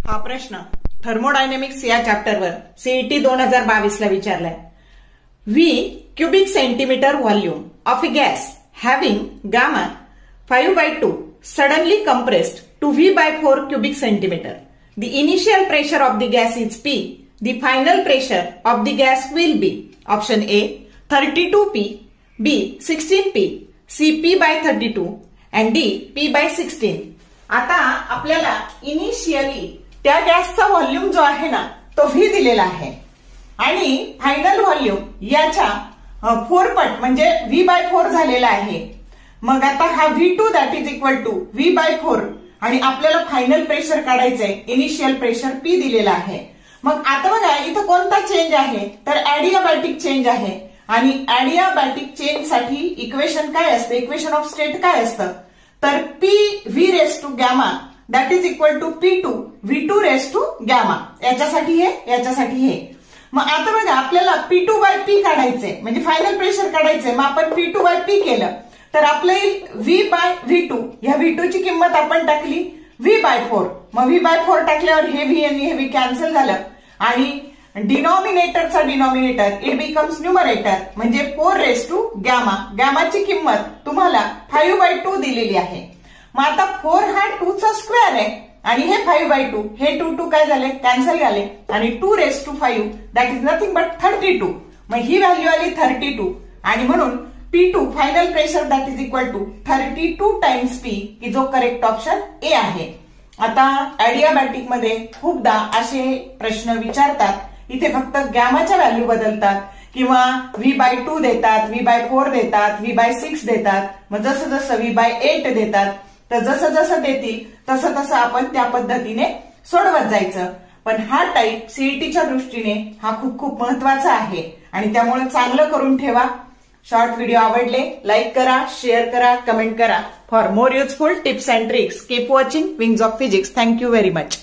हा प्रश्न थर्मोडायनेमिक्स या चॅप्टरवर सीईटी 2022 ला विचारलाय. V cubic centimeter volume of a gas having gamma 5/2 suddenly compressed to V/4 cubic centimeter. The initial pressure of the gas is P. The final pressure of the gas will be option A 32 P, B 16 P, C P/32 and D P/16. आता आपल्याला initially त्या गॅसचा volume जो आहे ना तो V दिलेला आहे आणि फायनल व्हॉल्यूम याच्या 4 पट म्हणजे V/4 झालेला आहे. मग आता हा V2 that is equal to V/4 आणि आपल्याला फायनल प्रेशर काढायचंय. इनिशियल प्रेशर P दिलेला आहे. मग आता बघा इथं कोणता चेंज आहे तर ऍडियाबॅटिक चेंज आहे आणि ऍडियाबॅटिक चेंज साठी इक्वेशन काय असतं, इक्वेशन ऑफ स्टेट काय असतं तर P V raise to gamma that is equal to P2 V2 raise to gamma. याच्यासाठी हे. मग आता बघा आपल्याला P2/P काढायचंय म्हणजे फायनल प्रेशर काढायचंय. मग आपण P2/P केलं तर आपलं V/V2 ह्या V2 ची किंमत आपण टाकली V/4. मग V/4 टाकल्यावर हे V आणि हे V कॅन्सल झालं आणि डिनॉमिनेटरचा डिनॉमिनेटर इट बिकम्स न्यूमरेटर म्हणजे 4 रेस टू गॅमा. गॅमाची किंमत तुम्हाला 5/2 दिलेली आहे. मग आता 4 हा 2 चा स्क्वेअर आहे आणि हे 5/2 हे 2 काय झाले कॅन्सल झाले आणि 2 raise to 5 that is nothing but 32. मग ही व्हॅल्यू आली 32 आणि म्हणून P2 final pressure that is equal to 32 times P की जो करेक्ट ऑप्शन ए आहे. आता ऍडियाबॅटिक मध्ये खूपदा असे प्रश्न विचारतात. इथे फक्त गॅमाच्या व्हॅल्यू बदलतात किंवा V/2 देतात, V/4 देतात, V/6 देतात. मग जसं जसं V/8 देतात तर जसं जसं देतील तसं तसं आपण त्या पद्धतीने सोडवत जायचं. पण हा टाईप सीईटीच्या दृष्टीने हा खूप महत्वाचा आहे आणि त्यामुळे चांगलं करून ठेवा. शॉर्ट व्हिडिओ आवडले लाईक करा, शेअर करा, कमेंट करा. For more useful tips and tricks keep watching wings of physics. Thank you very much.